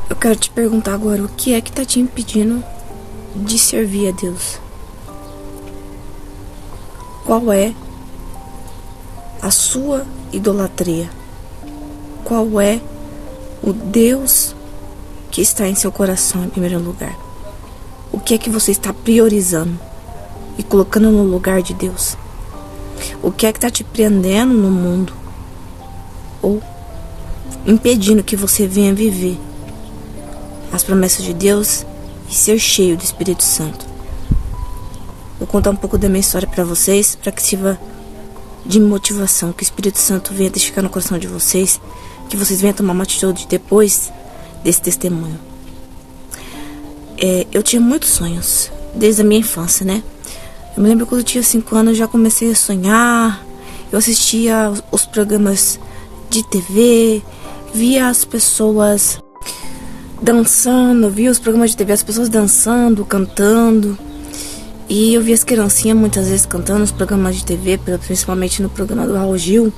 Eu quero te perguntar agora, o que é que tá te impedindo de servir a Deus? Qual é a sua idolatria? Qual é o Deus que está em seu coração em primeiro lugar? O que é que você está priorizando e colocando no lugar de Deus? O que é que está te prendendo no mundo? Ou impedindo que você venha viver as promessas de Deus e ser cheio do Espírito Santo? Vou contar um pouco da minha história para vocês, para que sirva de motivação, que o Espírito Santo venha testificar no coração de vocês, que vocês venham tomar uma atitude depois desse testemunho. Eu tinha muitos sonhos, desde a minha infância, né? Eu me lembro que quando eu tinha 5 anos, eu já comecei a sonhar. Eu assistia os programas de TV, via as pessoas dançando, via os programas de TV, as pessoas dançando, cantando. E eu via as criancinhas muitas vezes cantando nos programas de TV, principalmente no programa do Raul Gil.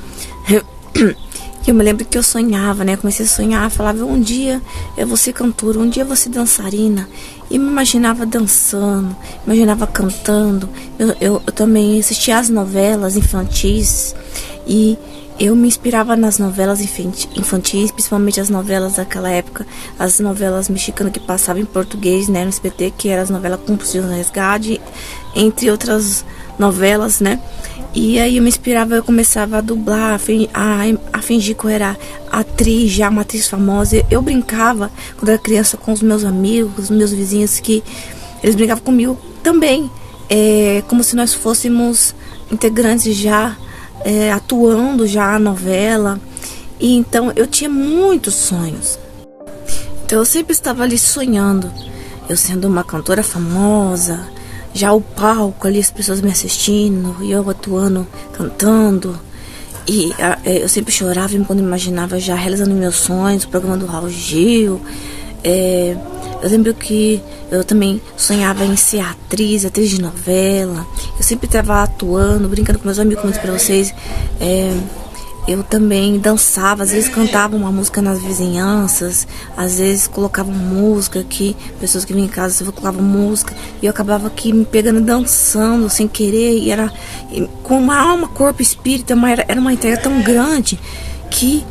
Eu me lembro que eu sonhava, né? Comecei a sonhar, falava, um dia eu vou ser cantora, um dia eu vou ser dançarina. E me imaginava dançando, imaginava cantando. Eu também assistia às novelas infantis e eu me inspirava nas novelas infantis, principalmente as novelas daquela época, as novelas mexicanas que passavam em português, né, no SBT, que eram as novelas Cúmplices do Resgate, entre outras novelas, né. E aí eu me inspirava, eu começava a dublar, a fingir que eu era atriz, já uma atriz famosa. Eu brincava quando era criança com os meus amigos, os meus vizinhos, que eles brincavam comigo também, como se nós fôssemos integrantes já, atuando já a novela. E então eu tinha muitos sonhos. Então eu sempre estava ali sonhando, eu sendo uma cantora famosa, já o palco ali, as pessoas me assistindo, e eu atuando, cantando. E eu sempre chorava quando imaginava já realizando meus sonhos, o programa do Raul Gil. Eu lembro que eu também sonhava em ser atriz de novela. Eu sempre estava atuando, brincando com meus amigos, como eu disse pra vocês. Eu também dançava, às vezes cantava uma música nas vizinhanças, às vezes colocava música aqui, pessoas que vinham em casa colocavam música, e eu acabava aqui me pegando dançando sem querer, e era com uma alma, corpo e espírito, era uma entrega tão grande que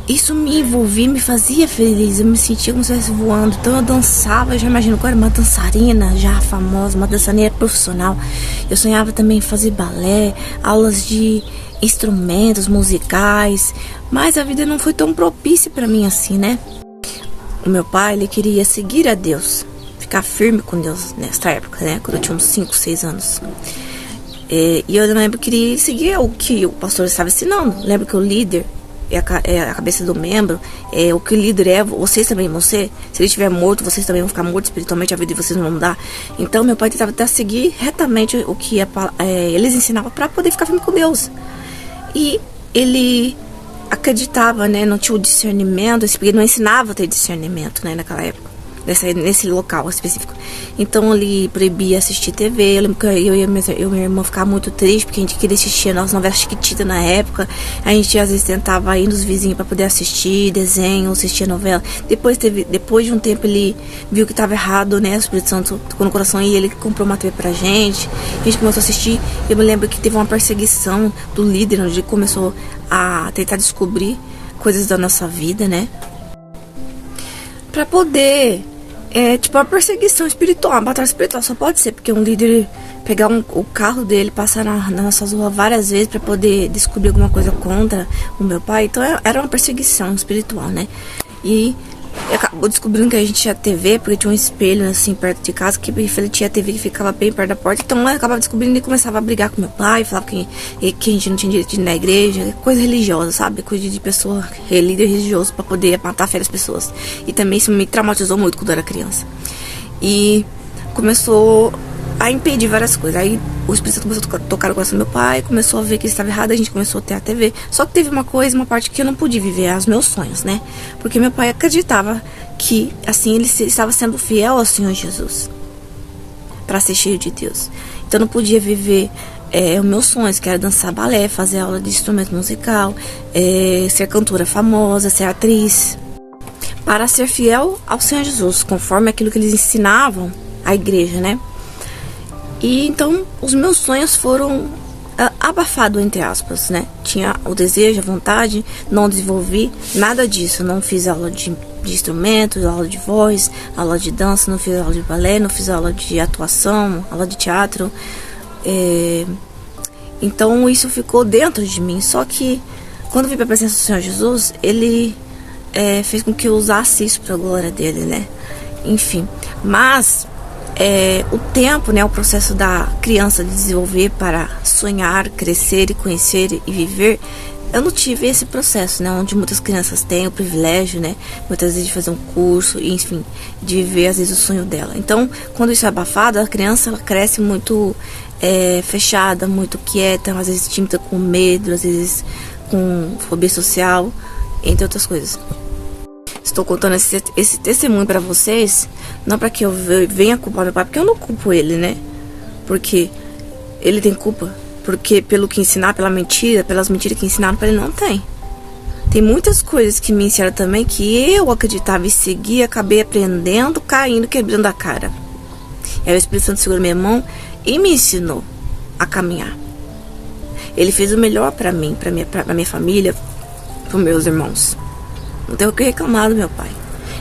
isso me envolvia, me fazia feliz, eu me sentia como se eu estivesse voando. Então eu dançava, eu já imagino que eu era uma dançarina já famosa, uma dançarina profissional. Eu sonhava também em fazer balé, aulas de instrumentos musicais, mas a vida não foi tão propícia para mim assim, né? O meu pai, ele queria seguir a Deus, ficar firme com Deus nessa época, né? Quando eu tinha uns 5, 6 anos. E eu lembro que queria seguir o que o pastor estava ensinando. Lembro que o líder é a cabeça do membro, o que o líder é, vocês também vão ser. Se ele estiver morto, vocês também vão ficar mortos espiritualmente, a vida de vocês não vai mudar. Então meu pai tentava até seguir retamente o que eles ensinavam para poder ficar firme com Deus. E ele acreditava, né, não tinha o discernimento, porque não ensinava a ter discernimento, né, naquela época, nesse local específico. Então ele proibia assistir TV. Eu lembro que eu e minha irmã ficava muito triste, porque a gente queria assistir as novelas Chiquititas na época. A gente às vezes tentava ir nos vizinhos para poder assistir desenho, assistir novela. Depois de um tempo ele viu que estava errado, né, o Espírito Santo tocou no coração e ele comprou uma TV pra gente. A gente começou a assistir. Eu me lembro que teve uma perseguição do líder, onde ele começou a tentar descobrir coisas da nossa vida, né, pra poder tipo uma perseguição espiritual, uma batalha espiritual. Só pode ser porque um líder pegar o carro dele, passar na nossa rua várias vezes para poder descobrir alguma coisa contra o meu pai. Então era uma perseguição espiritual, né? E acabou descobrindo que a gente tinha TV, porque tinha um espelho assim perto de casa, que ele tinha TV que ficava bem perto da porta. Então eu acabava descobrindo e começava a brigar com meu pai, falava que a gente não tinha direito de ir na igreja, coisa religiosa, sabe? Coisa de pessoa, líder religioso, para poder matar a fé das pessoas. E também isso me traumatizou muito quando eu era criança. E começou a impedir várias coisas. Aí o Espírito Santo começou a tocar no coração do meu pai, começou a ver que ele estava errado, a gente começou a ter a TV. Só que teve uma parte que eu não pude viver, os meus sonhos, né? Porque meu pai acreditava que, assim, ele estava sendo fiel ao Senhor Jesus, para ser cheio de Deus. Então eu não podia viver os meus sonhos, que era dançar balé, fazer aula de instrumento musical, ser cantora famosa, ser atriz. para ser fiel ao Senhor Jesus, conforme aquilo que eles ensinavam à igreja, né? E então os meus sonhos foram abafados, entre aspas, né? Tinha o desejo, a vontade, não desenvolvi nada disso. Não fiz aula de instrumentos, aula de voz, aula de dança, não fiz aula de balé, não fiz aula de atuação, aula de teatro. Então isso ficou dentro de mim. Só que quando eu vim para a presença do Senhor Jesus, Ele fez com que eu usasse isso para a glória dele, né? Enfim, mas o tempo, né, o processo da criança de desenvolver para sonhar, crescer e conhecer e viver, eu não tive esse processo, né, onde muitas crianças têm o privilégio, né, muitas vezes de fazer um curso, enfim, de viver às vezes o sonho dela. Então, quando isso é abafado, a criança ela cresce muito fechada, muito quieta, às vezes tímida, com medo, às vezes com fobia social, entre outras coisas. Estou contando esse testemunho para vocês, não para que eu venha culpar meu pai, porque eu não culpo ele, né? Porque ele tem culpa, porque pelo que ensinar, pelas mentiras que ensinaram para ele, não tem. Tem muitas coisas que me ensinaram também que eu acreditava e seguia, acabei aprendendo, caindo, quebrando a cara. Aí o Espírito Santo segurou minha mão e me ensinou a caminhar. Ele fez o melhor para mim, para minha família, para meus irmãos. Não tenho o que reclamar do meu pai.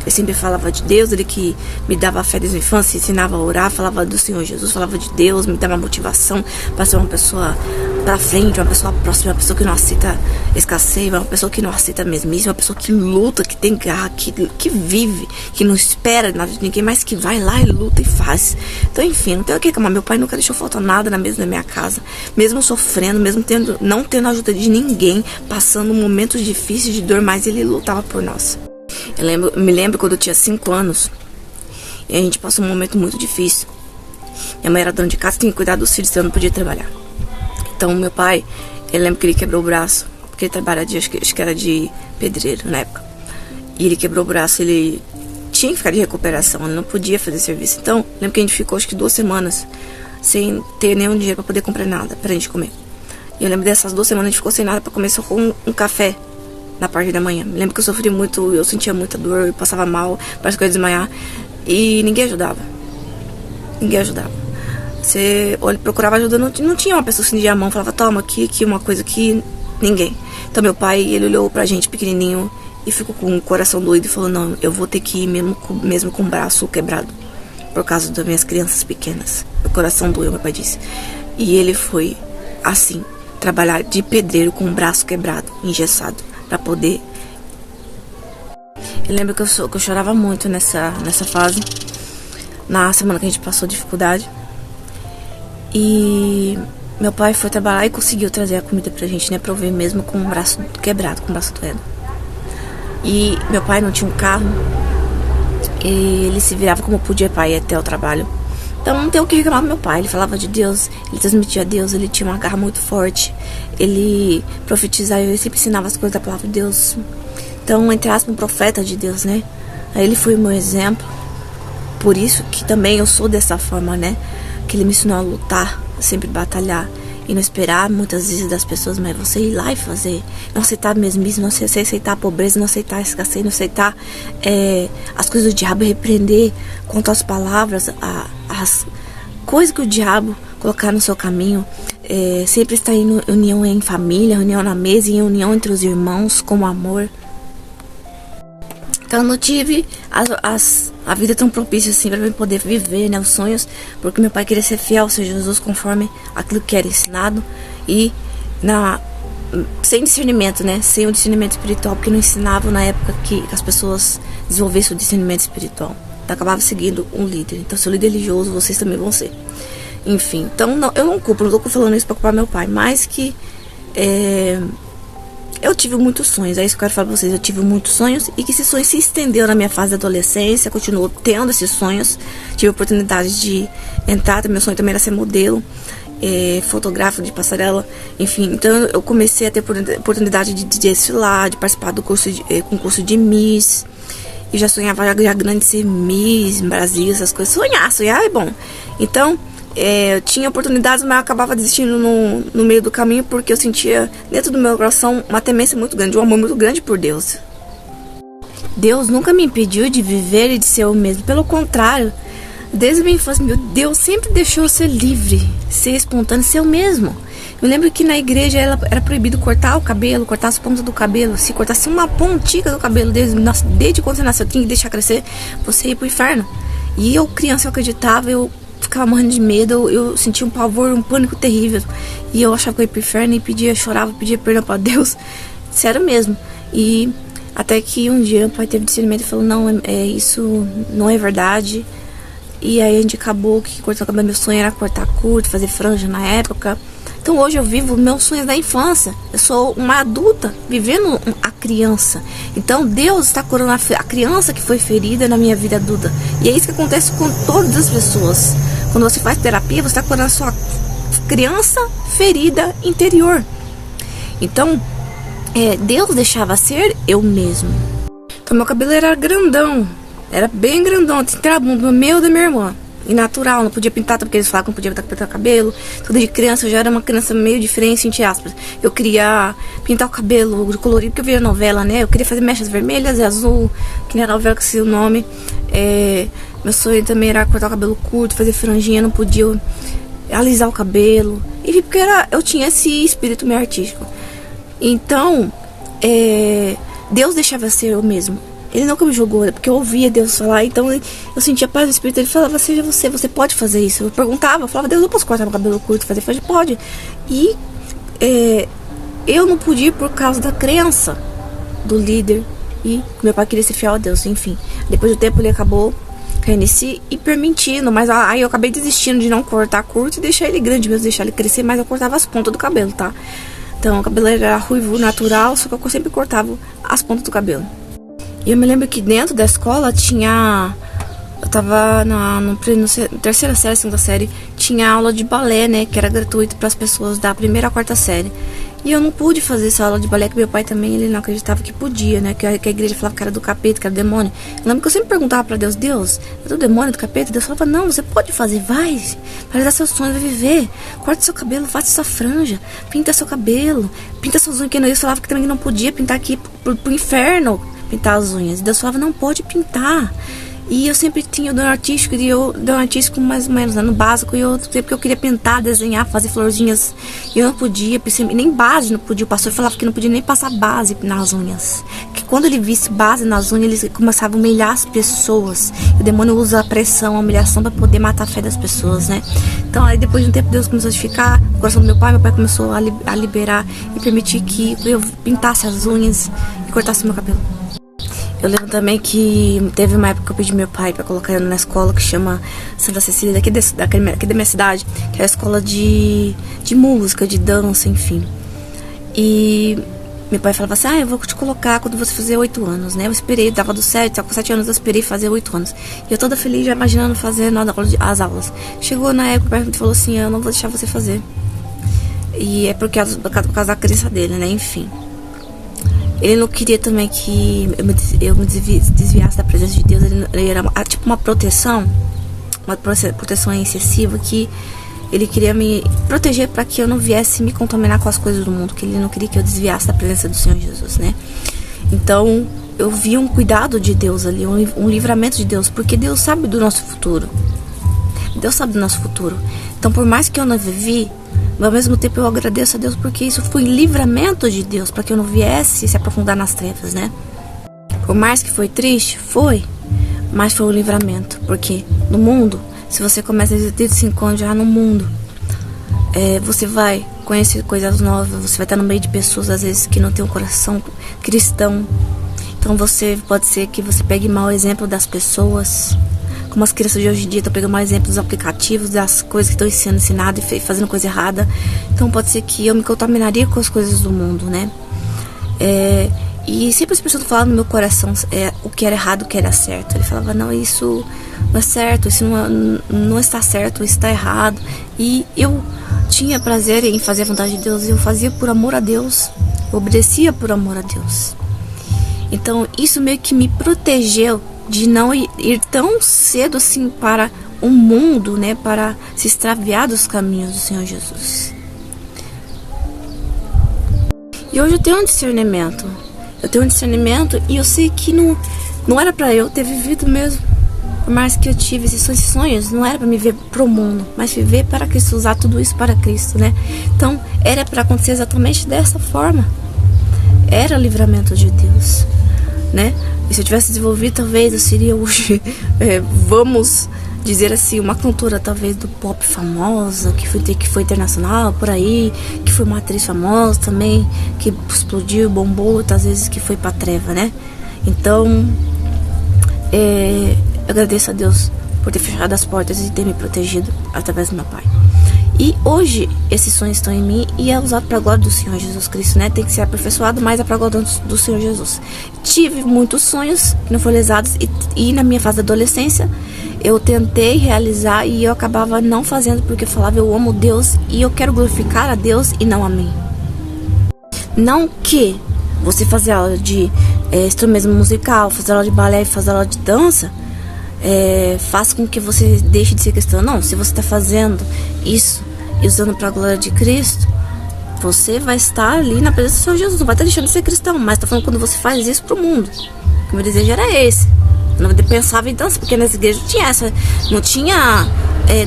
Ele sempre falava de Deus, ele que me dava fé desde a infância, ensinava a orar, falava do Senhor Jesus, falava de Deus, me dava motivação para ser uma pessoa pra frente, uma pessoa próxima, uma pessoa que não aceita escassez, uma pessoa que não aceita mesmice, uma pessoa que luta, que tem garra, que vive, que não espera nada de ninguém, mas que vai lá e luta e faz. Então, enfim, não tenho o que reclamar. Meu pai nunca deixou faltar nada na mesa da minha casa, mesmo sofrendo, mesmo não tendo ajuda de ninguém, passando momentos difíceis de dor, mas ele lutava por nós. Me lembro quando eu tinha 5 anos e a gente passou um momento muito difícil. Minha mãe era dona de casa, tinha que cuidar dos filhos, então eu não podia trabalhar. Então meu pai, eu lembro que ele quebrou o braço, porque ele trabalhava acho que era de pedreiro na época. E ele quebrou o braço, ele tinha que ficar de recuperação, ele não podia fazer serviço. Então, lembro que a gente ficou acho que 2 semanas sem ter nenhum dinheiro para poder comprar nada pra gente comer. E eu lembro dessas 2 semanas a gente ficou sem nada para comer, só com um café na parte da manhã. Me lembro que eu sofri muito, eu sentia muita dor, eu passava mal, parece que eu ia desmaiar. E ninguém ajudava. Ninguém ajudava. Você procurava ajuda, não tinha uma pessoa que estendia a mão, falava, toma aqui, uma coisa aqui, ninguém. Então meu pai, ele olhou pra gente pequenininho e ficou com o coração doido e falou, não, eu vou ter que ir mesmo com o braço quebrado, por causa das minhas crianças pequenas. O coração doeu, meu pai disse. E ele foi, assim, trabalhar de pedreiro com o braço quebrado, engessado, pra poder. Eu lembro que eu chorava muito nessa fase, na semana que a gente passou dificuldade. E meu pai foi trabalhar e conseguiu trazer a comida pra gente, né? Pra eu ver mesmo com o braço quebrado, com o braço doendo. E meu pai não tinha um carro, e ele se virava como podia para ir até o trabalho. Então não tem o que reclamar do meu pai. Ele falava de Deus, ele transmitia Deus, ele tinha uma garra muito forte, ele profetizava, ele sempre ensinava as coisas da palavra de Deus. Então, entre aspas, um profeta de Deus, né? Aí ele foi o meu exemplo. Por isso que também eu sou dessa forma, né? Que ele me ensinou a lutar, sempre batalhar e não esperar muitas vezes das pessoas, mas você ir lá e fazer. Não aceitar mesmice, não aceitar a pobreza, não aceitar a escassez, não aceitar as coisas do diabo, repreender com as palavras as coisas que o diabo colocar no seu caminho. Sempre estar em união em família, união na mesa, em união entre os irmãos, com amor. Então eu não tive a vida tão propícia assim para eu poder viver, né, os sonhos, porque meu pai queria ser fiel ao Senhor Jesus conforme aquilo que era ensinado e sem discernimento, né, sem o discernimento espiritual, porque não ensinavam na época que as pessoas desenvolvessem o discernimento espiritual. Então acabava seguindo um líder. Então se o líder é religioso, vocês também vão ser. Enfim, então eu não estou falando isso para culpar meu pai, mas que eu tive muitos sonhos, é isso que eu quero falar pra vocês. Eu tive muitos sonhos e que esses sonhos se estenderam na minha fase da adolescência. Continuo tendo esses sonhos. Tive a oportunidade de entrar, meu sonho também era ser modelo, fotógrafo de passarela, enfim. Então eu comecei a ter oportunidade de desfilar, de participar do concurso de Miss. E já sonhava já grande ser Miss Brasil, essas coisas. Sonhar é bom. Então eu tinha oportunidades, mas eu acabava desistindo no meio do caminho, porque eu sentia dentro do meu coração uma temência muito grande, um amor muito grande por Deus. Deus nunca me impediu de viver e de ser eu mesmo. Pelo contrário, desde a minha infância, meu Deus sempre deixou eu ser livre, ser espontâneo, ser eu mesmo. Eu lembro que na igreja era proibido cortar o cabelo, cortar as pontas do cabelo. Se cortasse uma pontinha do cabelo, desde quando você nasceu, tinha que deixar crescer, você ia pro inferno. E eu, criança, eu acreditava, eu ficava morrendo de medo, eu sentia um pavor, um pânico terrível. E eu achava que eu ia pro inferno e chorava, pedia perdão pra Deus. Sério mesmo. E até que um dia o pai teve discernimento e falou, não, isso não é verdade. E aí a gente acabou que cortar o cabelo, meu sonho era cortar curto, fazer franja na época. Então hoje eu vivo meus sonhos da infância. Eu sou uma adulta vivendo a criança. Então Deus está curando a criança que foi ferida na minha vida adulta. E é isso que acontece com todas as pessoas. Quando você faz terapia, você está curando a sua criança ferida interior. Então Deus deixava ser eu mesmo. Então meu cabelo era grandão. Era bem grandão. Tinha o meu da minha irmã. E natural, não podia pintar, porque eles falavam que não podia pintar o cabelo. Tudo de criança, eu já era uma criança meio diferente, entre aspas. Eu queria pintar o cabelo de colorido, porque eu via novela, né? Eu queria fazer mechas vermelhas e azul, que nem a novela que sei o nome. Meu sonho também era cortar o cabelo curto, fazer franjinha, não podia alisar o cabelo. E porque eu tinha esse espírito meio artístico. Então, Deus deixava ser eu mesmo. Ele nunca me julgou, porque eu ouvia Deus falar, então eu sentia paz do Espírito. Ele falava, seja você pode fazer isso. Eu perguntava, eu falava, Deus, eu posso cortar meu cabelo curto, fazer franja? Pode. E eu não podia por causa da crença do líder, e meu pai queria ser fiel a Deus, enfim. Depois do tempo ele acabou caindo em si e permitindo, mas aí eu acabei desistindo de não cortar curto e deixar ele grande mesmo, deixar ele crescer, mas eu cortava as pontas do cabelo, tá? Então o cabelo era ruivo, natural, só que eu sempre cortava as pontas do cabelo. E eu me lembro que dentro da escola tinha... Eu tava na terceira série, segunda série, tinha aula de balé, né? Que era gratuito para as pessoas da primeira à quarta série. E eu não pude fazer essa aula de balé, que meu pai também, ele não acreditava que podia, né? Que a igreja falava que era do capeta, que era do demônio. Eu lembro que eu sempre perguntava pra Deus, Deus, é do demônio, do capeta? Deus falava, não, você pode fazer, vai realizar seus sonhos, vai viver. Corta seu cabelo, faça sua franja, pinta seu cabelo, pinta suas unhas, que Deus falava que também não podia pintar aqui pro inferno, pintar as unhas. Deus falava, não pode pintar. E eu sempre tinha o dom artístico, e eu dom artístico mais ou menos, né, no básico, e eu sempre que eu queria pintar, desenhar, fazer florzinhas, e eu não podia, nem base não podia. O pastor falava que não podia nem passar base nas unhas, que quando ele visse base nas unhas, ele começava a humilhar as pessoas. O demônio usa a pressão, a humilhação para poder matar a fé das pessoas, né? Então aí depois de um tempo Deus começou a ficar no coração do meu pai começou a liberar e permitir que eu pintasse as unhas e cortasse meu cabelo. Eu lembro também que teve uma época que eu pedi meu pai pra colocar ele na escola que chama Santa Cecília, daqui da minha cidade, que é a escola de música, de dança, enfim. E meu pai falava assim, eu vou te colocar quando você fazer 8 anos, né? Eu esperei, dava dos 7, com 7 anos eu esperei fazer 8 anos. E eu toda feliz, já imaginando fazer as aulas. Chegou na época, o pai falou assim, eu não vou deixar você fazer. E é por causa da crença dele, né? Enfim. Ele não queria também que eu me desviasse da presença de Deus. Ele era tipo uma proteção excessiva, que ele queria me proteger para que eu não viesse me contaminar com as coisas do mundo, que ele não queria que eu desviasse da presença do Senhor Jesus, né? Então eu vi um cuidado de Deus ali, um livramento de Deus, porque Deus sabe do nosso futuro. Deus sabe do nosso futuro. Então por mais que eu não vivi, mas ao mesmo tempo eu agradeço a Deus, porque isso foi livramento de Deus, para que eu não viesse se aprofundar nas trevas, né? Por mais que foi triste, mas foi um livramento, porque no mundo, se você começa desde 5 anos já no mundo, você vai conhecer coisas novas, você vai estar no meio de pessoas às vezes que não tem um coração cristão. Então pode ser que você pegue mau exemplo das pessoas. Como as crianças de hoje em dia estão pegando mais exemplos dos aplicativos, das coisas que estão sendo ensinadas e fazendo coisa errada. Então pode ser que eu me contaminaria com as coisas do mundo, né? E sempre as pessoas falavam no meu coração o que era errado, o que era certo. Ele falava, não, isso não é certo, isso não está certo, isso está errado. E eu tinha prazer em fazer a vontade de Deus, e eu fazia por amor a Deus, eu obedecia por amor a Deus. Então isso meio que me protegeu de não ir tão cedo assim para o mundo, né, para se extraviar dos caminhos do Senhor Jesus. E hoje eu tenho um discernimento. Eu tenho um discernimento e eu sei que não era pra eu ter vivido mesmo. Por mais que eu tive esses sonhos, não era pra me ver pro mundo, mas viver para Cristo, usar tudo isso para Cristo, né? Então, era pra acontecer exatamente dessa forma. Era o livramento de Deus, né? E se eu tivesse desenvolvido, talvez eu seria hoje, vamos dizer assim, uma cantora talvez do pop famosa, que foi internacional, por aí, que foi uma atriz famosa também, que explodiu, bombou, outras vezes que foi pra treva, né? Então, eu agradeço a Deus por ter fechado as portas e ter me protegido através do meu pai. E hoje, esses sonhos estão em mim e é usado para a glória do Senhor Jesus Cristo, né? Tem que ser aperfeiçoado, mas é para a glória do Senhor Jesus. Tive muitos sonhos que não foram realizados e na minha fase da adolescência, eu tentei realizar e eu acabava não fazendo porque eu falava, eu amo Deus e eu quero glorificar a Deus e não a mim. Não que você fazer aula de instrumento musical, fazer aula de balé, fazer aula de dança, faça com que você deixe de ser cristão. Não, se você está fazendo isso e usando para a glória de Cristo, você vai estar ali na presença do Senhor Jesus, não vai estar deixando de ser cristão, mas está falando quando você faz isso para o mundo. O meu desejo era esse. Eu não pensava em dança, porque nas igrejas não tinha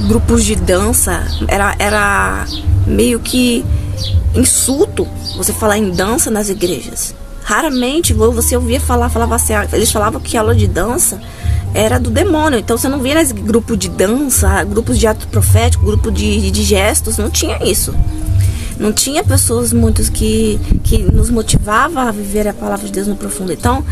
grupos de dança, era meio que insulto você falar em dança nas igrejas. Raramente você ouvia falava assim, eles falavam que a aula de dança era do demônio, então você não via nesse grupo de dança, grupos de ato profético, grupo de gestos, não tinha isso. Não tinha pessoas muitas que nos motivavam a viver a palavra de Deus no profundo. Então,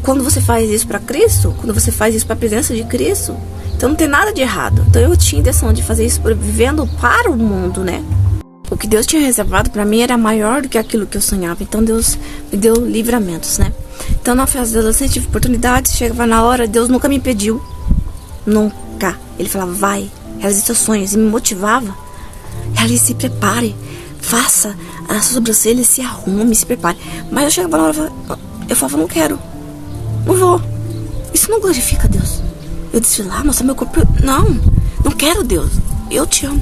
quando você faz isso para Cristo, quando você faz isso para a presença de Cristo, então não tem nada de errado. Então eu tinha a intenção de fazer isso vivendo para o mundo, né? O que Deus tinha reservado para mim era maior do que aquilo que eu sonhava. Então Deus me deu livramentos, né? Então na fase da adolescente tive oportunidades, chegava na hora, Deus nunca me impediu. Nunca. Ele falava, vai, realize seus sonhos. E me motivava. Realize, se prepare. Faça a sua sobrancelha, se arrume, se prepare. Mas eu chegava na hora, eu falava, não quero. Não vou. Isso não glorifica a Deus. Eu disse lá, mostrar meu corpo. Não quero, Deus. Eu te amo.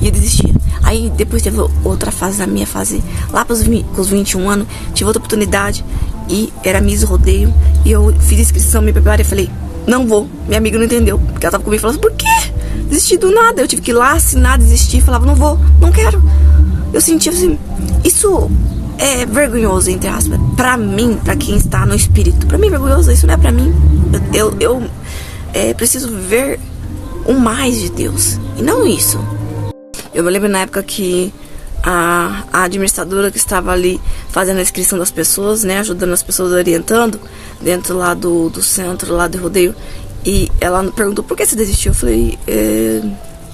E eu desistia. Aí depois teve outra fase, na minha fase, lá com os 21 anos, tive outra oportunidade. E era Miss Rodeio. E eu fiz inscrição, me preparei e falei, não vou. Minha amiga não entendeu. Porque ela tava comigo e falou assim, por quê? Desisti do nada. Eu tive que ir lá assinar, desistir. Falava, não vou, não quero. Eu sentia assim, isso é vergonhoso, entre aspas, pra mim, pra quem está no espírito. Pra mim é vergonhoso, isso não é pra mim. Eu preciso viver o mais de Deus, e não isso. Eu me lembro na época que a administradora que estava ali fazendo a inscrição das pessoas, né, ajudando as pessoas, orientando, dentro lá do centro, lá de rodeio, e ela perguntou, por que você desistiu? Eu falei,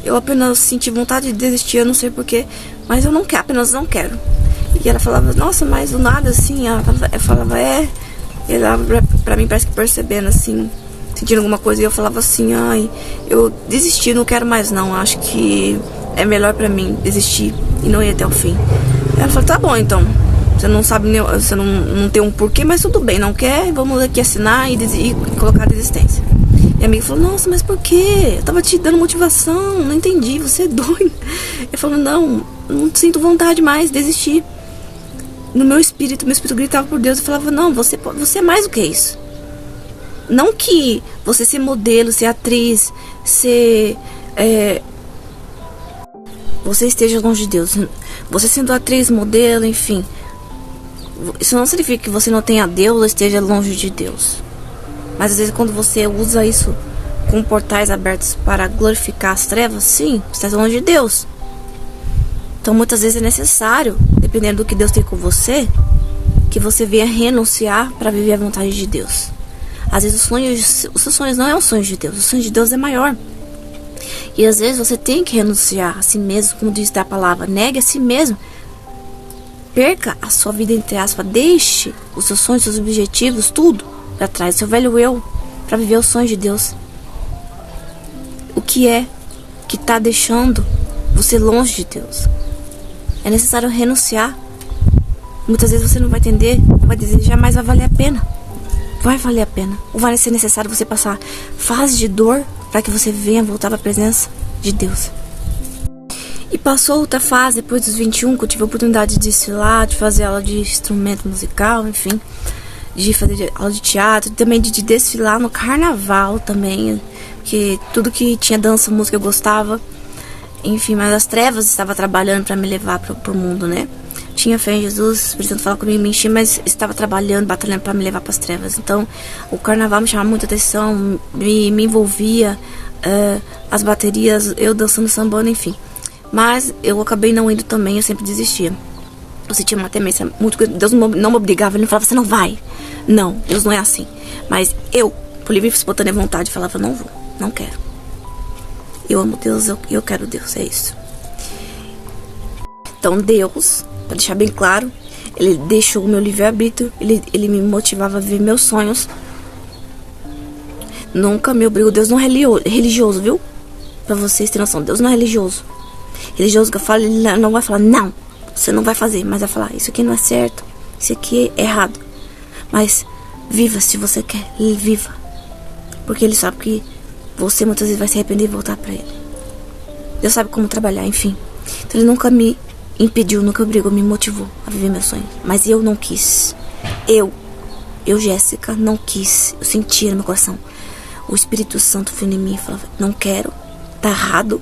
eu apenas senti vontade de desistir, eu não sei porquê, mas eu não quero, apenas não quero. E ela falava, nossa, mas do nada, assim, ela falava, e ela pra mim parece que percebendo, assim, sentindo alguma coisa, e eu falava assim, ai, eu desisti, não quero mais não, acho que é melhor pra mim desistir e não ir até o fim. Ela falou, tá bom então, você não sabe, você não tem um porquê, mas tudo bem, não quer, vamos aqui assinar e colocar a desistência. Minha amiga falou, nossa, mas por quê? Eu tava te dando motivação, não entendi, você é doido. Eu falei, não sinto vontade mais, desistir. No meu espírito gritava por Deus e falava, não, você é mais do que isso. Não que você ser modelo, ser atriz, você esteja longe de Deus. Você sendo atriz, modelo, enfim, isso não significa que você não tenha Deus ou esteja longe de Deus. Mas às vezes quando você usa isso com portais abertos para glorificar as trevas, sim, você está longe de Deus. Então muitas vezes é necessário, dependendo do que Deus tem com você, que você venha renunciar para viver a vontade de Deus. Às vezes os seus sonhos não é um sonho de Deus, o sonho de Deus é maior. E às vezes você tem que renunciar a si mesmo, como diz a palavra, negue a si mesmo. Perca a sua vida, entre aspas, deixe os seus sonhos, seus objetivos, tudo para trás, seu velho eu, para viver os sonhos de Deus. O que é que está deixando você longe de Deus? É necessário renunciar. Muitas vezes você não vai entender, não vai desejar, mas vai valer a pena. Vai valer a pena. Ou vai ser necessário você passar fase de dor para que você venha voltar para a presença de Deus. E passou outra fase, depois dos 21, que eu tive a oportunidade de desfilar, de fazer aula de instrumento musical, enfim, de fazer aula de teatro, também de desfilar no carnaval também, que tudo que tinha dança, música eu gostava. Enfim, mas as trevas estava trabalhando para me levar pro mundo, né? Tinha fé em Jesus, o Espírito Santo falava comigo, me enchia, mas estava trabalhando, batalhando para me levar para as trevas. Então, o carnaval me chamava muita atenção, me envolvia, as baterias, eu dançando sambando, enfim. Mas eu acabei não indo também, eu sempre desistia. Eu sentia uma temência muito grande. Deus não me obrigava, ele não falava, você não vai. Não, Deus não é assim. Mas eu, por livre e espontânea vontade, falava, não vou, não quero. Eu amo Deus, eu quero Deus, é isso. Então Deus, para deixar bem claro, Ele deixou o meu livre-arbítrio, ele me motivava a viver meus sonhos. Nunca me obrigou. Deus não é religioso, viu? Pra vocês terem noção, Deus não é religioso. Religioso que eu falo, ele não vai falar, não, você não vai fazer, mas vai falar, isso aqui não é certo, isso aqui é errado. Mas viva se você quer, viva. Porque ele sabe que você muitas vezes vai se arrepender e voltar pra ele. Deus sabe como trabalhar, enfim. Então ele nunca me impediu, nunca obrigou, me motivou a viver meus sonhos. Mas eu não quis. Eu, Jéssica, não quis. Eu sentia no meu coração. O Espírito Santo foi em mim e falava, não quero, tá errado.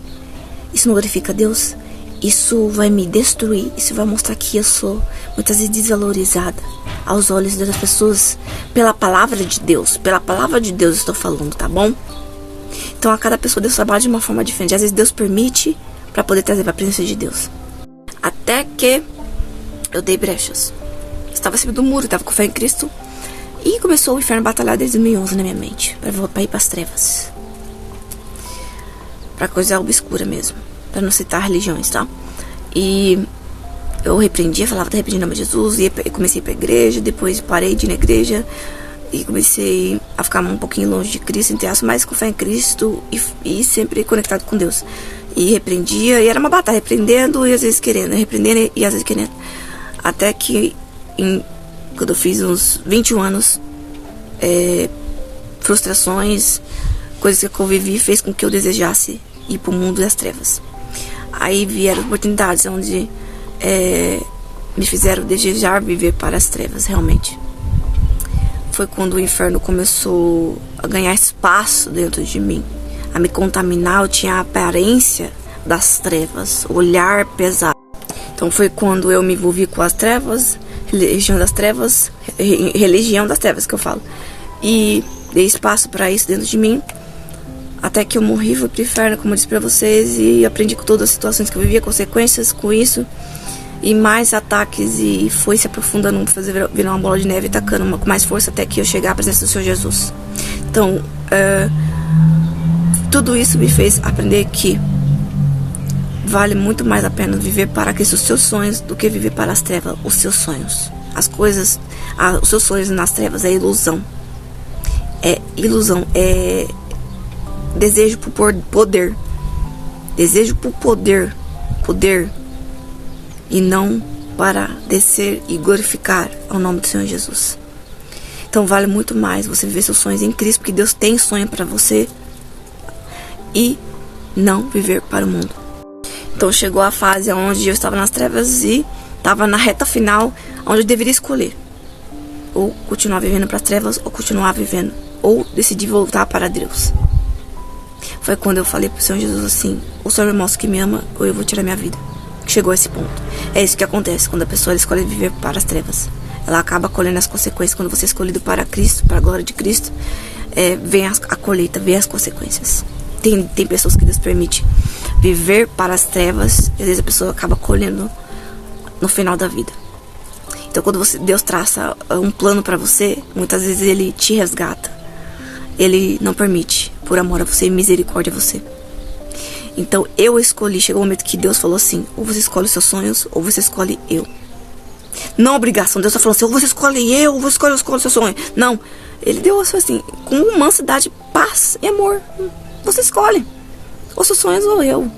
Isso não glorifica a Deus. Isso vai me destruir. Isso vai mostrar que eu sou muitas vezes desvalorizada aos olhos das pessoas pela palavra de Deus. Pela palavra de Deus estou falando, tá bom? Então a cada pessoa Deus trabalha de uma forma diferente. Às vezes Deus permite para poder trazer para a presença de Deus. Até que eu dei brechas. Estava acima do muro, estava com fé em Cristo. E começou o inferno a batalhar desde 2011 na minha mente. Para ir para as trevas. Para coisa obscura mesmo. Para não citar religiões, tá? E eu repreendia, falava, tá repreendendo o nome de Jesus. E comecei a ir para a igreja. Depois parei de ir na igreja. E comecei a ficar um pouquinho longe de Cristo, mas com fé em Cristo e sempre conectado com Deus. E repreendia, e era uma batalha, repreendendo e às vezes querendo, repreendendo e às vezes querendo. Até que, quando eu fiz uns 21 anos, frustrações, coisas que eu vivi, fez com que eu desejasse ir para o mundo das trevas. Aí vieram oportunidades onde me fizeram desejar viver para as trevas, realmente. Foi quando o inferno começou a ganhar espaço dentro de mim, a me contaminar. Eu tinha a aparência das trevas, olhar pesado. Então foi quando eu me envolvi com as trevas, religião das trevas que eu falo. E dei espaço para isso dentro de mim, até que eu morri, fui pro inferno, como eu disse pra vocês, e aprendi com todas as situações que eu vivia, consequências com isso. E mais ataques, e foi se aprofundando, fazer virar uma bola de neve, tacando com mais força até que eu chegar à presença do Senhor Jesus. Então, tudo isso me fez aprender que vale muito mais a pena viver para Cristo os seus sonhos do que viver para as trevas os seus sonhos. As coisas, os seus sonhos nas trevas é ilusão. É ilusão, é desejo por poder. Desejo por poder. E não para descer e glorificar ao nome do Senhor Jesus. Então vale muito mais você viver seus sonhos em Cristo, porque Deus tem sonho para você, e não viver para o mundo. Então chegou a fase onde eu estava nas trevas e estava na reta final, onde eu deveria escolher ou continuar vivendo para as trevas, ou continuar vivendo, ou decidir voltar para Deus. Foi quando eu falei para o Senhor Jesus assim, o Senhor me mostra que me ama, ou eu vou tirar minha vida. Chegou a esse ponto. É isso que acontece quando a pessoa escolhe viver para as trevas. Ela acaba colhendo as consequências. Quando você é escolhido para Cristo, para a glória de Cristo, vem a colheita, vem as consequências. Tem pessoas que Deus permite viver para as trevas, e às vezes a pessoa acaba colhendo no final da vida. Então quando Deus traça um plano para você, muitas vezes Ele te resgata. Ele não permite, por amor a você e misericórdia a você. Então eu escolhi, chegou o momento que Deus falou assim, ou você escolhe os seus sonhos, ou você escolhe eu. Não obrigação, Deus está falando assim, ou você escolhe eu, ou você escolhe os seus sonhos. Não, Ele deu assim, com mansidade, paz e amor. Você escolhe, ou seus sonhos ou eu.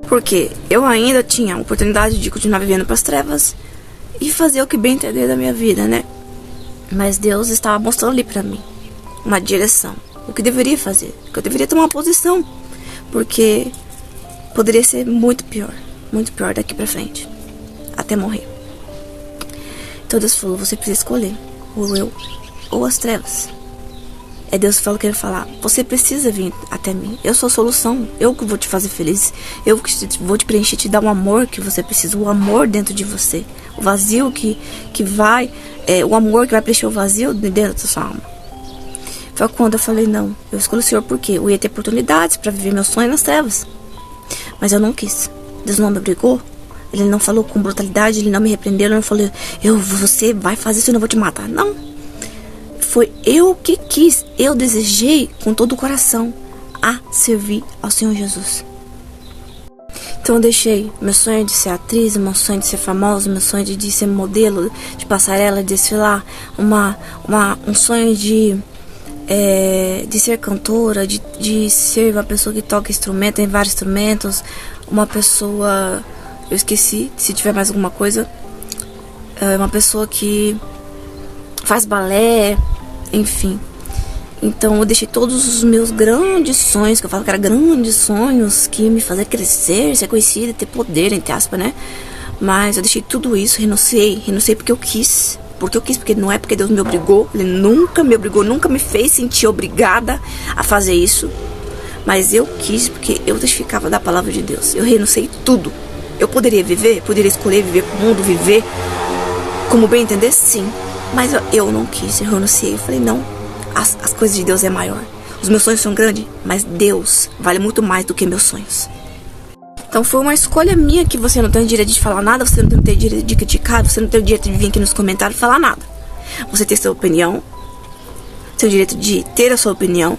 Porque eu ainda tinha a oportunidade de continuar vivendo para as trevas e fazer o que bem entender da minha vida, né? Mas Deus estava mostrando ali para mim uma direção, o que deveria fazer, que eu deveria tomar uma posição. Porque poderia ser muito pior. muito pior daqui pra frente, até morrer. Então Deus falou, você precisa escolher, ou eu, ou as trevas. É Deus que falou, querendo falar, você precisa vir até mim, eu sou a solução, eu que vou te fazer feliz, eu que vou te preencher, te dar o amor que você precisa, o amor dentro de você, o vazio que vai, o amor que vai preencher o vazio dentro da sua alma. Foi quando eu falei, não, eu escolhi o Senhor porque eu ia ter oportunidades para viver meu sonho nas trevas, mas eu não quis. Deus não me obrigou, Ele não falou com brutalidade, Ele não me repreendeu, Ele não falou, você vai fazer isso, eu não vou te matar, não. Foi eu que quis, eu desejei com todo o coração a servir ao Senhor Jesus. Então eu deixei meu sonho de ser atriz, meu sonho de ser famosa, meu sonho de ser modelo, de passarela, de desfilar, um sonho de ser cantora, de ser uma pessoa que toca instrumento, tem vários instrumentos, uma pessoa, eu esqueci, se tiver mais alguma coisa, uma pessoa que faz balé, enfim. Então eu deixei todos os meus grandes sonhos, que eu falo que eram grandes sonhos, que me fazer crescer, ser conhecida, ter poder, entre aspas, né? Mas eu deixei tudo isso, renunciei porque eu quis. Porque não é porque Deus me obrigou, Ele nunca me obrigou, nunca me fez sentir obrigada a fazer isso. Mas eu quis porque eu testificava da palavra de Deus. Eu renunciei tudo. Eu poderia escolher viver com o mundo, viver como bem entender, sim. Mas eu não quis, eu renunciei. Eu falei, não, as coisas de Deus é maior. Os meus sonhos são grandes, mas Deus vale muito mais do que meus sonhos. Então foi uma escolha minha que você não tem o direito de falar nada, você não tem o direito de criticar, você não tem o direito de vir aqui nos comentários e falar nada. Você tem sua opinião, tem o direito de ter a sua opinião,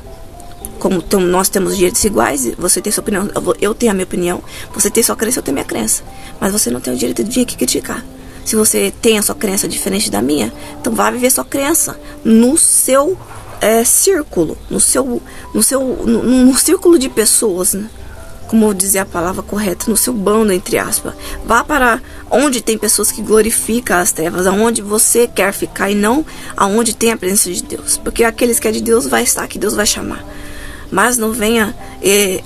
como nós temos direitos iguais, você tem sua opinião, eu tenho a minha opinião, você tem sua crença, eu tenho a minha crença. Mas você não tem o direito de vir aqui criticar. Se você tem a sua crença diferente da minha, então vá viver sua crença no seu círculo, no círculo de pessoas, né? Como dizer a palavra correta, no seu bando, entre aspas. Vá para onde tem pessoas que glorificam as trevas, aonde você quer ficar e não aonde tem a presença de Deus. Porque aqueles que é de Deus vai estar, que Deus vai chamar. Mas não venha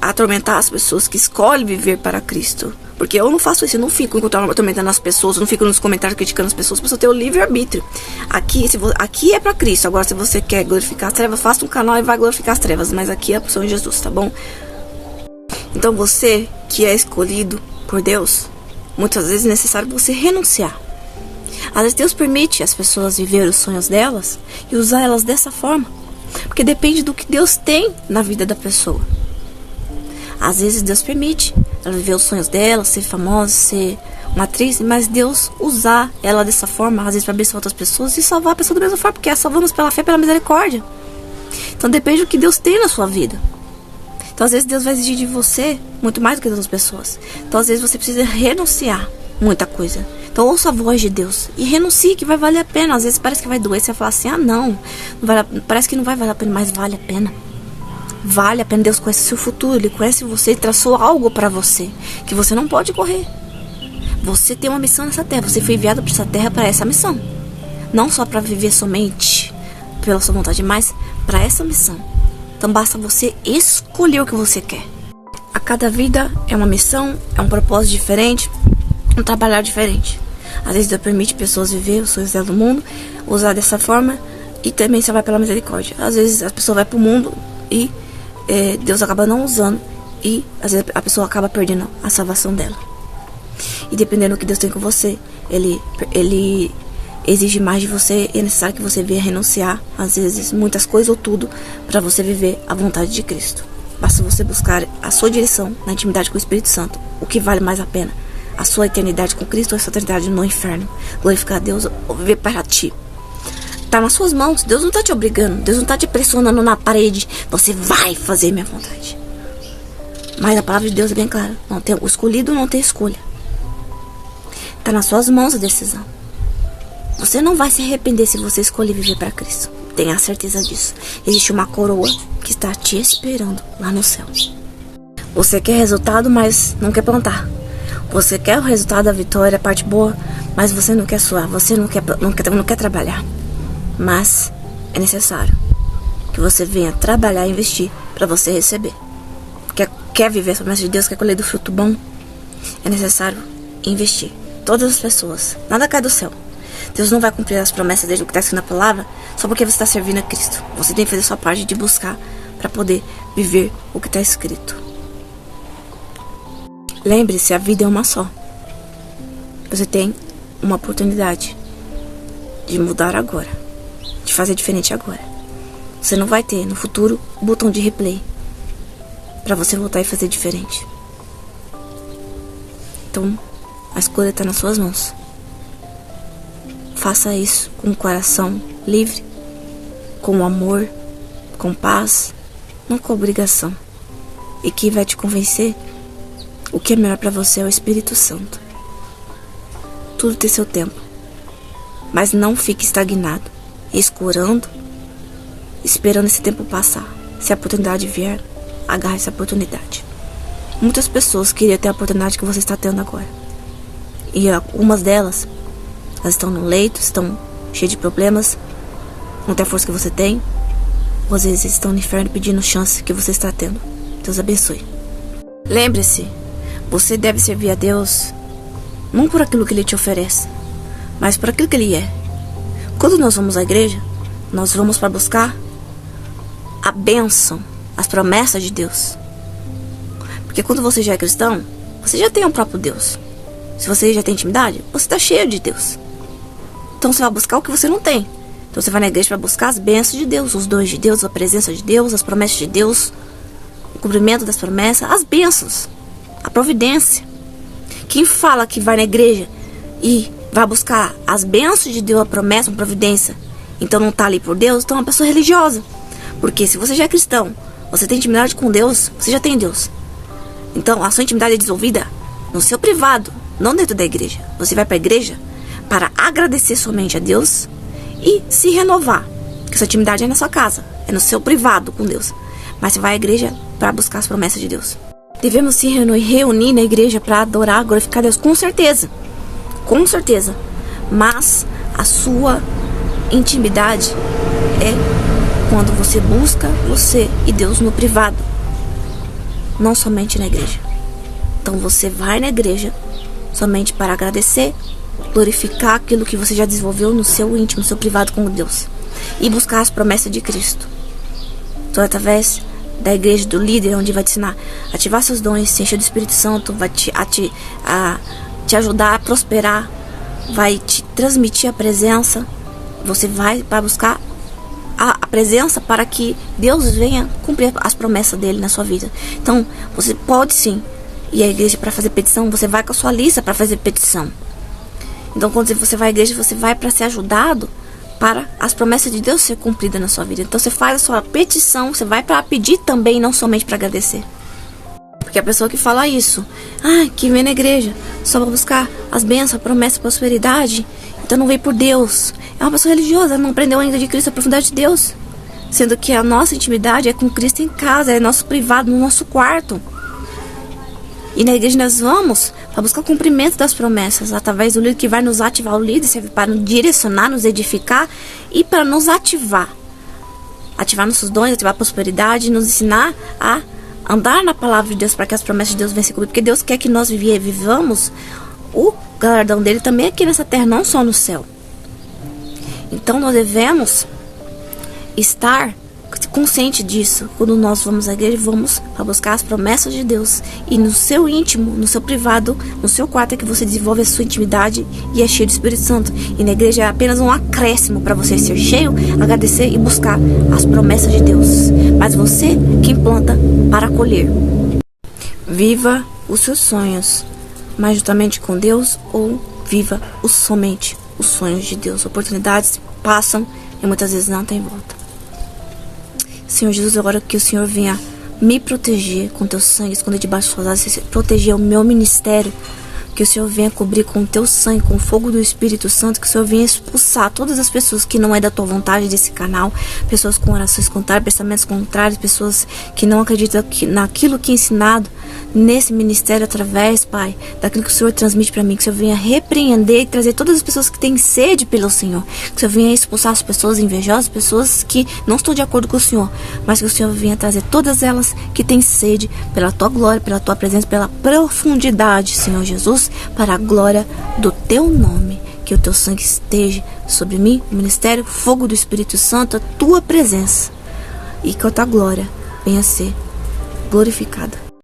atormentar as pessoas que escolhem viver para Cristo. Porque eu não faço isso, eu não fico atormentando as pessoas, eu não fico nos comentários criticando as pessoas, para você ter o livre-arbítrio. Aqui é para Cristo. Agora, se você quer glorificar as trevas, faça um canal e vai glorificar as trevas. Mas aqui é a opção de Jesus, tá bom? Então você que é escolhido por Deus, muitas vezes é necessário você renunciar. Às vezes Deus permite as pessoas viver os sonhos delas e usar elas dessa forma. Porque depende do que Deus tem na vida da pessoa. Às vezes Deus permite ela viver os sonhos dela, ser famosa, ser uma atriz, mas Deus usar ela dessa forma, às vezes para abençoar outras pessoas e salvar a pessoa da mesma forma, porque é salvamos pela fé e pela misericórdia. Então depende do que Deus tem na sua vida. Então às vezes Deus vai exigir de você muito mais do que das outras pessoas. Então às vezes você precisa renunciar muita coisa. Então ouça a voz de Deus e renuncie, que vai valer a pena. Às vezes parece que vai doer, você vai falar assim, não parece que não vai valer a pena, mas vale a pena. Vale a pena. Deus conhece o seu futuro, Ele conhece você, Ele traçou algo para você que você não pode correr. Você tem uma missão nessa terra, você foi enviado para essa terra para essa missão. Não só para viver somente pela sua vontade, mas para essa missão. Então basta você escolher o que você quer. A cada vida é uma missão, é um propósito diferente, um trabalhar diferente. Às vezes Deus permite pessoas viver os sonhos do mundo, usar dessa forma, e também você vai pela misericórdia. Às vezes a pessoa vai para o mundo e Deus acaba não usando, e às vezes a pessoa acaba perdendo a salvação dela. E dependendo do que Deus tem com você, Ele exige mais de você, e é necessário que você venha renunciar, às vezes, muitas coisas ou tudo, para você viver a vontade de Cristo. Basta você buscar a sua direção na intimidade com o Espírito Santo. O que vale mais a pena? A sua eternidade com Cristo ou a sua eternidade no inferno? Glorificar a Deus ou viver para ti? Tá nas suas mãos. Deus não tá te obrigando. Deus não tá te pressionando na parede. Você vai fazer minha vontade. Mas a palavra de Deus é bem clara. O escolhido não tem escolha. Tá nas suas mãos a decisão. Você não vai se arrepender se você escolher viver para Cristo. Tenha a certeza disso. Existe uma coroa que está te esperando lá no céu. Você quer resultado, mas não quer plantar. Você quer o resultado da vitória, a parte boa, mas você não quer suar. Você não quer trabalhar. Mas é necessário que você venha trabalhar e investir para você receber. Quer viver a promessa de Deus, quer colher do fruto bom? é necessário investir. Todas as pessoas, nada cai do céu. Deus não vai cumprir as promessas dele, o que está escrito na palavra, só porque você está servindo a Cristo. Você tem que fazer a sua parte de buscar para poder viver o que está escrito. Lembre-se, a vida é uma só. Você tem uma oportunidade de mudar agora, de fazer diferente agora. Você não vai ter no futuro o botão de replay para você voltar e fazer diferente. Então, a escolha está nas suas mãos. Faça isso com o coração livre, com amor, com paz, não com obrigação. E quem vai te convencer o que é melhor para você é o Espírito Santo. Tudo tem seu tempo, mas não fique estagnado, escorando, esperando esse tempo passar. Se a oportunidade vier, agarre essa oportunidade. Muitas pessoas queriam ter a oportunidade que você está tendo agora. E algumas delas, elas estão no leito, estão cheias de problemas, não tem a força que você tem, ou às vezes estão no inferno pedindo chance que você está tendo. Deus abençoe. Lembre-se, você deve servir a Deus não por aquilo que Ele te oferece, mas por aquilo que Ele é. Quando nós vamos à igreja, nós vamos para buscar a bênção, as promessas de Deus. Porque quando você já é cristão, você já tem o próprio Deus. Se você já tem intimidade, você está cheio de Deus. Então você vai buscar o que você não tem. Então você vai na igreja para buscar as bênçãos de Deus, os dons de Deus, a presença de Deus, as promessas de Deus, o cumprimento das promessas, as bênçãos, a providência. Quem fala que vai na igreja e vai buscar as bênçãos de Deus, a promessa, a providência, então não está ali por Deus, então é uma pessoa religiosa. Porque se você já é cristão, você tem intimidade com Deus, você já tem Deus. Então a sua intimidade é desenvolvida no seu privado, não dentro da igreja. Você vai para a igreja para agradecer somente a Deus e se renovar. Porque sua intimidade é na sua casa, é no seu privado com Deus. Mas você vai à igreja para buscar as promessas de Deus. Devemos se reunir na igreja para adorar, glorificar Deus, com certeza. Com certeza. Mas a sua intimidade é quando você busca você e Deus no privado, não somente na igreja. Então você vai na igreja somente para agradecer, glorificar aquilo que você já desenvolveu no seu íntimo, no seu privado com Deus, e buscar as promessas de Cristo. Então, através da igreja, do líder, onde vai te ensinar a ativar seus dons, se encher do Espírito Santo, vai te ajudar a prosperar, vai te transmitir a presença. Você vai para buscar a presença para que Deus venha cumprir as promessas dele na sua vida. Então, você pode sim ir à igreja para fazer petição, você vai com a sua lista para fazer petição. Então, quando você vai à igreja, você vai para ser ajudado para as promessas de Deus ser cumpridas na sua vida. Então, você faz a sua petição, você vai para pedir também, não somente para agradecer. Porque a pessoa que fala isso, que vem na igreja só para buscar as bênçãos, a promessa, a prosperidade, então não veio por Deus, é uma pessoa religiosa, não aprendeu ainda de Cristo a profundidade de Deus. Sendo que a nossa intimidade é com Cristo em casa, é nosso privado, no nosso quarto. E na igreja nós vamos para buscar o cumprimento das promessas, através do líder que vai nos ativar. O líder serve para nos direcionar, nos edificar e para nos ativar. Ativar nossos dons, ativar a prosperidade, nos ensinar a andar na palavra de Deus para que as promessas de Deus venham se cumprir. Porque Deus quer que nós vivamos o galardão dele também aqui nessa terra, não só no céu. Então nós devemos estar consciente disso. Quando nós vamos à igreja, vamos para buscar as promessas de Deus. E no seu íntimo, no seu privado, no seu quarto é que você desenvolve a sua intimidade e é cheio do Espírito Santo. E na igreja é apenas um acréscimo para você ser cheio, agradecer e buscar as promessas de Deus. Mas você quem planta para colher. Viva os seus sonhos, mas juntamente com Deus, ou viva somente os sonhos de Deus. Oportunidades passam e muitas vezes não tem volta. Senhor Jesus, agora que o Senhor venha me proteger com teu sangue, esconder debaixo das suas asas, proteger o meu ministério, Que o Senhor venha cobrir com o teu sangue, com o fogo do Espírito Santo, que o Senhor venha expulsar todas as pessoas que não é da tua vontade desse canal, pessoas com orações contrárias, pensamentos contrários, pessoas que não acreditam naquilo que é ensinado nesse ministério através, Pai, daquilo que o Senhor transmite para mim, que o Senhor venha repreender e trazer todas as pessoas que têm sede pelo Senhor, que o Senhor venha expulsar as pessoas invejosas, pessoas que não estão de acordo com o Senhor, mas que o Senhor venha trazer todas elas que têm sede pela tua glória, pela tua presença, pela profundidade, Senhor Jesus, para a glória do teu nome. Que o teu sangue esteja sobre mim, o ministério, o fogo do Espírito Santo, a tua presença, e que a tua glória venha a ser glorificada.